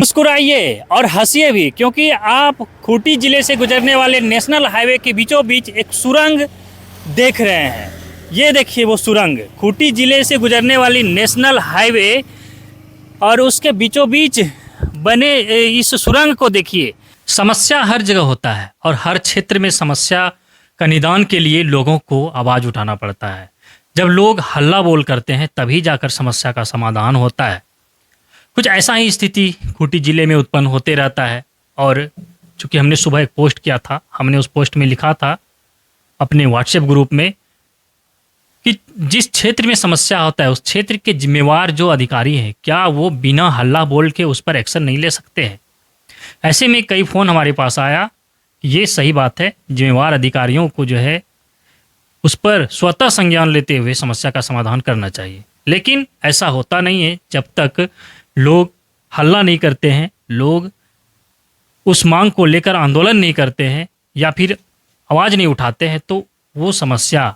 मुस्कुराइए और हंसिए भी, क्योंकि आप खूंटी जिले से गुजरने वाले नेशनल हाईवे के बीचों बीच एक सुरंग देख रहे हैं। ये देखिए वो सुरंग, खूंटी जिले से गुजरने वाली नेशनल हाईवे और उसके बीचों बीच बने इस सुरंग को देखिए। समस्या हर जगह होता है और हर क्षेत्र में समस्या का निदान के लिए लोगों को आवाज़ उठाना पड़ता है। जब लोग हल्ला बोल करते हैं तभी जाकर समस्या का समाधान होता है। कुछ ऐसा ही स्थिति खूंटी जिले में उत्पन्न होते रहता है। और चूंकि हमने सुबह एक पोस्ट किया था, हमने उस पोस्ट में लिखा था अपने व्हाट्सएप ग्रुप में कि जिस क्षेत्र में समस्या होता है उस क्षेत्र के जिम्मेवार जो अधिकारी हैं, क्या वो बिना हल्ला बोल के उस पर एक्शन नहीं ले सकते हैं। ऐसे में कई फ़ोन हमारे पास आया। ये सही बात है, जिम्मेवार अधिकारियों को जो है उस पर स्वतः संज्ञान लेते हुए समस्या का समाधान करना चाहिए। लेकिन ऐसा होता नहीं है। जब तक लोग हल्ला नहीं करते हैं, लोग उस मांग को लेकर आंदोलन नहीं करते हैं या फिर आवाज़ नहीं उठाते हैं, तो वो समस्या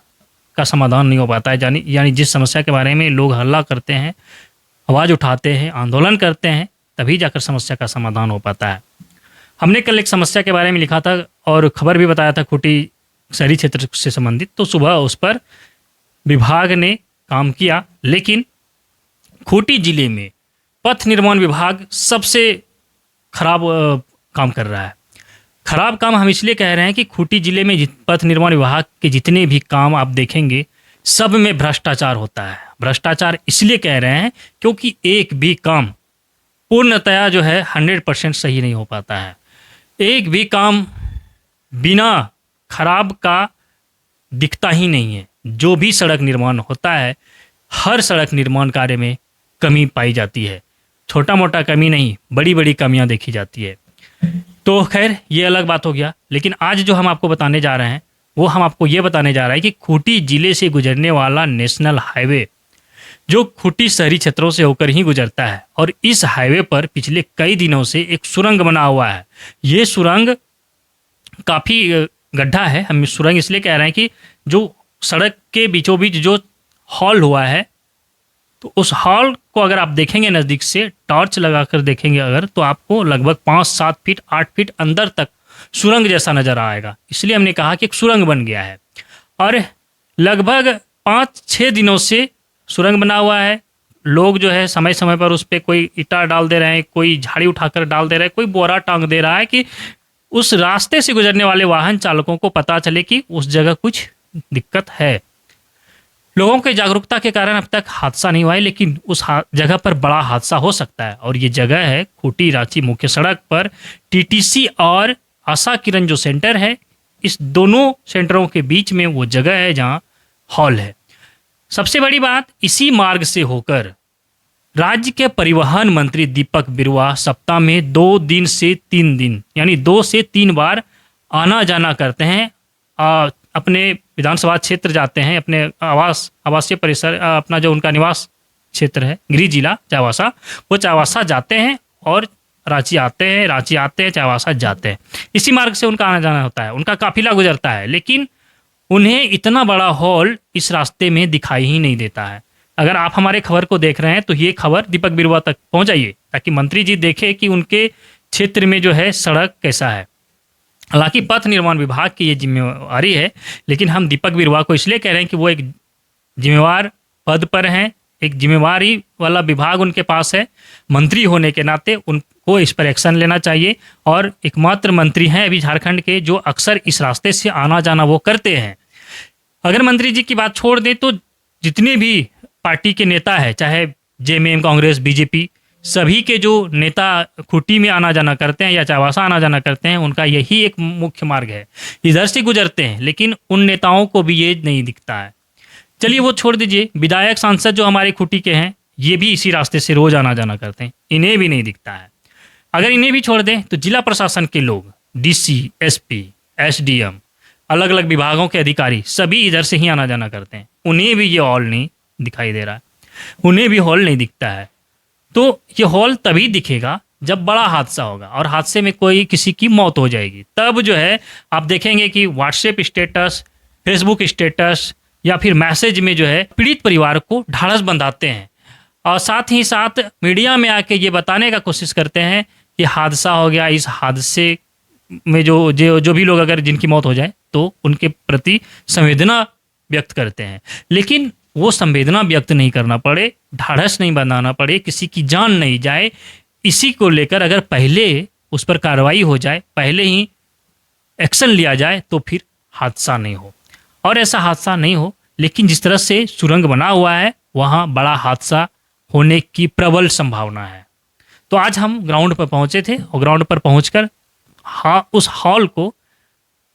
का समाधान नहीं हो पाता है। यानी जिस समस्या के बारे में लोग हल्ला करते हैं, आवाज़ उठाते हैं, आंदोलन करते हैं, तभी जाकर समस्या का समाधान हो पाता है। हमने कल एक समस्या के बारे में लिखा था और खबर भी बताया था खूंटी शहरी क्षेत्र से संबंधित, तो सुबह उस पर विभाग ने काम किया। लेकिन खूंटी जिले में पथ निर्माण विभाग सबसे खराब काम कर रहा है। खराब काम हम इसलिए कह रहे हैं कि खूंटी जिले में पथ निर्माण विभाग के जितने भी काम आप देखेंगे सब में भ्रष्टाचार होता है। भ्रष्टाचार इसलिए कह रहे हैं क्योंकि एक भी काम पूर्णतया जो है 100% सही नहीं हो पाता है। एक भी काम बिना खराब का दिखता ही नहीं है। जो भी सड़क निर्माण होता है, हर सड़क निर्माण कार्य में कमी पाई जाती है। छोटा मोटा कमी नहीं, बड़ी बड़ी कमियां देखी जाती है। तो खैर ये अलग बात हो गया। लेकिन आज जो हम आपको बताने जा रहे हैं वो हम आपको ये बताने जा रहे हैं कि खूंटी जिले से गुजरने वाला नेशनल हाईवे जो खूंटी शहरी क्षेत्रों से होकर ही गुजरता है, और इस हाईवे पर पिछले कई दिनों से एक सुरंग बना हुआ है। ये सुरंग काफ़ी गड्ढा है। हम सुरंग इसलिए कह रहे हैं कि जो सड़क के बीचों बीच जो हॉल हुआ है, तो उस हॉल को अगर आप देखेंगे नज़दीक से, टॉर्च लगाकर देखेंगे अगर, तो आपको लगभग 5-7 फीट 8 फीट अंदर तक सुरंग जैसा नज़र आएगा। इसलिए हमने कहा कि एक सुरंग बन गया है और लगभग 5-6 दिनों से सुरंग बना हुआ है। लोग जो है समय समय पर उस पर कोई ईंटा डाल दे रहे हैं, कोई झाड़ी उठाकर डाल दे रहे हैं, कोई बोरा टांग दे रहा है कि उस रास्ते से गुजरने वाले वाहन चालकों को पता चले कि उस जगह कुछ दिक्कत है। लोगों के जागरूकता के कारण अब तक हादसा नहीं हुआ है, लेकिन उस जगह पर बड़ा हादसा हो सकता है। और ये जगह है खूंटी रांची मुख्य सड़क पर टीटीसी और आशा किरण जो सेंटर है, इस दोनों सेंटरों के बीच में वो जगह है जहाँ हॉल है। सबसे बड़ी बात, इसी मार्ग से होकर राज्य के परिवहन मंत्री दीपक बिरुवा सप्ताह में 2 दिन से 3 दिन यानी 2 से 3 बार आना जाना करते हैं। अपने विधानसभा क्षेत्र जाते हैं, अपने आवासीय परिसर, अपना जो उनका निवास क्षेत्र है गृह जिला चाईबासा, वो चाईबासा जाते हैं और रांची आते हैं, रांची आते हैं, चाईबासा जाते हैं। इसी मार्ग से उनका आना जाना होता है, उनका काफिला गुजरता है। लेकिन उन्हें इतना बड़ा हॉल इस रास्ते में दिखाई ही नहीं देता है। अगर आप हमारे खबर को देख रहे हैं तो ये खबर दीपक बिरुवा तक पहुंचाइए ताकि मंत्री जी देखें कि उनके क्षेत्र में जो है सड़क कैसा है। हालांकि पथ निर्माण विभाग की ये जिम्मेवारी है, लेकिन हम दीपक बिरुवा को इसलिए कह रहे हैं कि वो एक जिम्मेवार पद पर हैं, एक जिम्मेवारी वाला विभाग उनके पास है। मंत्री होने के नाते उनको इस पर एक्शन लेना चाहिए। और एकमात्र मंत्री हैं अभी झारखंड के जो अक्सर इस रास्ते से आना जाना वो करते हैं। अगर मंत्री जी की बात छोड़ दें तो जितने भी पार्टी के नेता है, चाहे जेएमएम, कांग्रेस, बीजेपी, सभी के जो नेता खूंटी में आना जाना करते हैं या चाईबासा आना जाना करते हैं, उनका यही एक मुख्य मार्ग है, इधर से गुजरते हैं। लेकिन उन नेताओं को भी ये नहीं दिखता है। चलिए वो छोड़ दीजिए, विधायक सांसद जो हमारे खूंटी के हैं ये भी इसी रास्ते से रोज आना जाना करते हैं, इन्हें भी नहीं दिखता है। अगर इन्हें भी छोड़ दें तो जिला प्रशासन के लोग, डीसी, एसपी, एसडीएम, अलग अलग विभागों के अधिकारी सभी इधर से ही आना जाना करते हैं, उन्हें भी ये हॉल नहीं दिखाई दे रहा है, उन्हें भी हॉल नहीं दिखता है। तो ये हॉल तभी दिखेगा जब बड़ा हादसा होगा और हादसे में कोई किसी की मौत हो जाएगी, तब जो है आप देखेंगे कि व्हाट्सएप स्टेटस, फेसबुक स्टेटस या फिर मैसेज में जो है पीड़ित परिवार को ढाढ़स बंधाते हैं। और साथ ही साथ मीडिया में आके ये बताने का कोशिश करते हैं कि हादसा हो गया, इस हादसे में जो भी लोग अगर जिनकी मौत हो जाए तो उनके प्रति संवेदना व्यक्त करते हैं। लेकिन वो संवेदना व्यक्त नहीं करना पड़े, ढाढ़स नहीं बनाना पड़े, किसी की जान नहीं जाए, इसी को लेकर अगर पहले उस पर कार्रवाई हो जाए, पहले ही एक्शन लिया जाए तो फिर हादसा नहीं हो। और ऐसा हादसा नहीं हो, लेकिन जिस तरह से सुरंग बना हुआ है वहाँ बड़ा हादसा होने की प्रबल संभावना है। तो आज हम ग्राउंड पर पहुँचे थे और ग्राउंड पर पहुँचकर उस हॉल को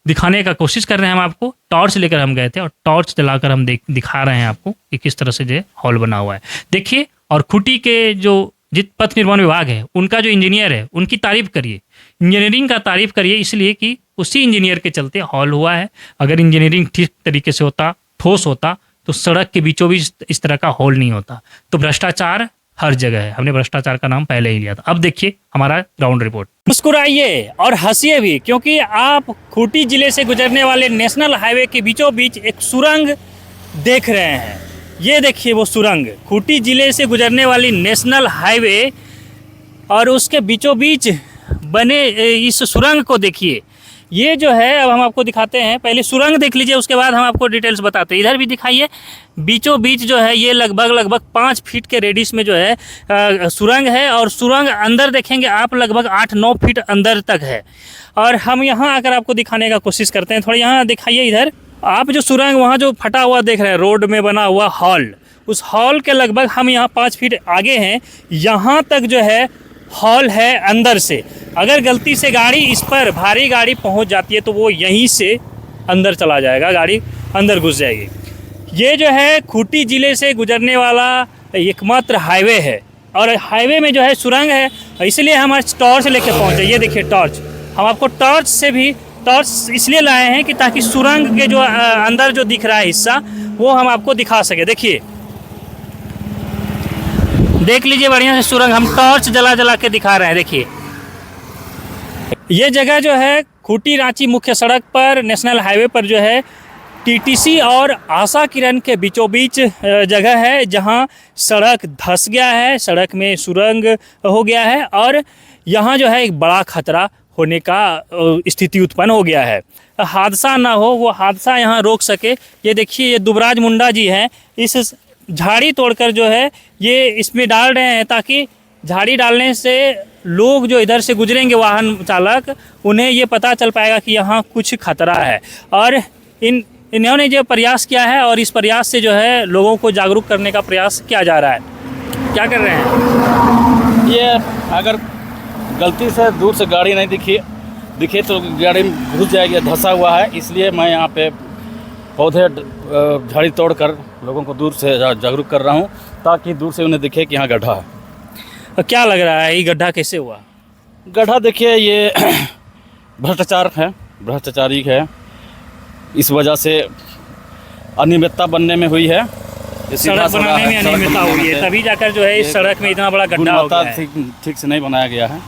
दिखाने का कोशिश कर रहे हैं हम आपको। टॉर्च लेकर हम गए थे और टॉर्च जलाकर हम दिखा रहे हैं आपको कि किस तरह से जो हॉल बना हुआ है, देखिए। और खूंटी के जो पथ निर्माण विभाग है उनका जो इंजीनियर है उनकी तारीफ करिए, इंजीनियरिंग का तारीफ करिए, इसलिए कि उसी इंजीनियर के चलते हॉल हुआ है। अगर इंजीनियरिंग ठीक तरीके से होता, ठोस होता, तो सड़क के बीचों बीच इस तरह का हॉल नहीं होता। तो भ्रष्टाचार हर जगह है, हमने भ्रष्टाचार का नाम पहले ही लिया था। अब देखिए हमारा ग्राउंड रिपोर्ट। मुस्कुराइए और हंसिए भी, क्योंकि आप खूंटी जिले से गुजरने वाले नेशनल हाईवे के बीचों बीच एक सुरंग देख रहे हैं। ये देखिए वो सुरंग, खूंटी जिले से गुजरने वाली नेशनल हाईवे और उसके बीचों बीच बने इस सुरंग को देखिए। ये जो है, अब हम आपको दिखाते हैं, पहले सुरंग देख लीजिए, उसके बाद हम आपको डिटेल्स बताते हैं। इधर भी दिखाइए, बीचों बीच जो है ये लगभग 5 फीट के रेडियस में जो है सुरंग है। और सुरंग अंदर देखेंगे आप लगभग 8-9 फीट अंदर तक है। और हम यहाँ आकर आपको दिखाने का कोशिश करते हैं। थोड़ा यहाँ दिखाइए, इधर आप जो सुरंग वहाँ जो फटा हुआ देख रहे हैं, रोड में बना हुआ हॉल, उस हॉल के लगभग हम यहाँ 5 फीट आगे हैं। यहाँ तक जो है हॉल है अंदर से। अगर गलती से गाड़ी इस पर भारी गाड़ी पहुंच जाती है तो वो यहीं से अंदर चला जाएगा, गाड़ी अंदर घुस जाएगी। ये जो है खूंटी ज़िले से गुजरने वाला एकमात्र हाईवे है और हाईवे में जो है सुरंग है, इसलिए हम आज टॉर्च लेके पहुंचे। ये देखिए टॉर्च, हम आपको टॉर्च इसलिए लाए हैं कि ताकि सुरंग के जो अंदर जो दिख रहा है हिस्सा वो हम आपको दिखा सके। देखिए, देख लीजिए बढ़िया से सुरंग, हम टॉर्च जला के दिखा रहे हैं। देखिए ये जगह जो है खूंटी रांची मुख्य सड़क पर नेशनल हाईवे पर जो है टीटीसी और आशा किरण के बीचों बीच जगह है, जहां सड़क धंस गया है, सड़क में सुरंग हो गया है और यहां जो है एक बड़ा खतरा होने का स्थिति उत्पन्न हो गया है। हादसा ना हो, वो हादसा यहां रोक सके। ये देखिए, ये दुबराज मुंडा जी हैं, इस झाड़ी तोड़कर जो है ये इसमें डाल रहे हैं, ताकि झाड़ी डालने से लोग जो इधर से गुजरेंगे, वाहन चालक, उन्हें ये पता चल पाएगा कि यहाँ कुछ खतरा है। और इन्होंने जो प्रयास किया है और इस प्रयास से जो है लोगों को जागरूक करने का प्रयास किया जा रहा है। क्या कर रहे हैं? ये अगर गलती से दूर से गाड़ी नहीं दिखे तो गाड़ी में घुस जाएगी, धंसा हुआ है। इसलिए मैं यहाँ पे पौधे झाड़ी तोड़कर लोगों को दूर से जागरूक कर रहा हूँ, ताकि दूर से उन्हें दिखे कि यहाँ गड्ढा है। क्या लग रहा है, ये गड्ढा कैसे हुआ? गड्ढा देखिए, ये भ्रष्टाचार है, भ्रष्टाचारी है, इस वजह से अनियमितता बनने में हुई है। सड़क बनाने में अनियमितता हुई है, तभी जाकर जो है इस सड़क में इतना बड़ा गड्ढा हो गया है। ठीक से नहीं बनाया गया है।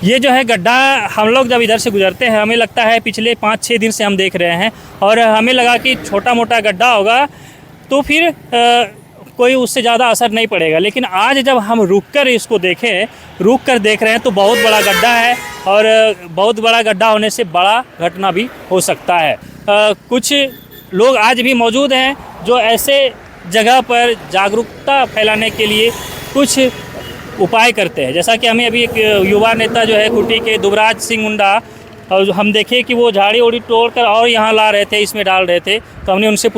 ये जो है गड्ढा, हम लोग जब इधर से गुजरते हैं हमें लगता है पिछले 5-6 दिन से हम देख रहे हैं और हमें लगा कि छोटा मोटा गड्ढा होगा तो फिर कोई उससे ज़्यादा असर नहीं पड़ेगा। लेकिन आज जब हम रुक कर देख रहे हैं तो बहुत बड़ा गड्ढा है और बहुत बड़ा गड्ढा होने से बड़ा घटना भी हो सकता है। कुछ लोग आज भी मौजूद हैं जो ऐसे जगह पर जागरूकता फैलाने के लिए कुछ उपाय करते हैं। जैसा कि हमें अभी एक युवा नेता जो है खूंटी के दुबराज सिंह मुंडा, और हम देखे कि वो झाड़ी उड़ी तोड़कर और यहाँ ला रहे थे, इसमें डाल रहे थे, तो हमने उनसे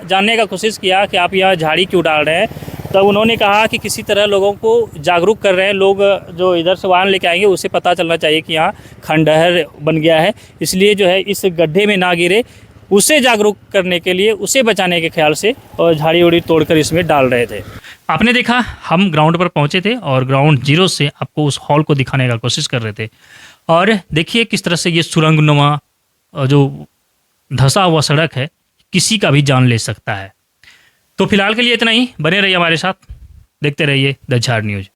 जानने का कोशिश किया कि आप यहाँ झाड़ी क्यों डाल रहे हैं। तब उन्होंने कहा कि किसी तरह लोगों को जागरूक कर रहे हैं, लोग जो इधर से वाहन लेके आएंगे उसे पता चलना चाहिए कि यहाँ खंडहर बन गया है, इसलिए जो है इस गड्ढे में ना गिरे, उसे जागरूक करने के लिए, उसे बचाने के ख्याल से और झाड़ी उड़ी तोड़कर इसमें डाल रहे थे। आपने देखा, हम ग्राउंड पर पहुंचे थे और ग्राउंड जीरो से आपको उस हॉल को दिखाने का कोशिश कर रहे थे। और देखिए किस तरह से ये सुरंगनुमा जो धंसा हुआ सड़क है किसी का भी जान ले सकता है। तो फिलहाल के लिए इतना ही, बने रहिए हमारे साथ, देखते रहिए द झाड़ न्यूज़।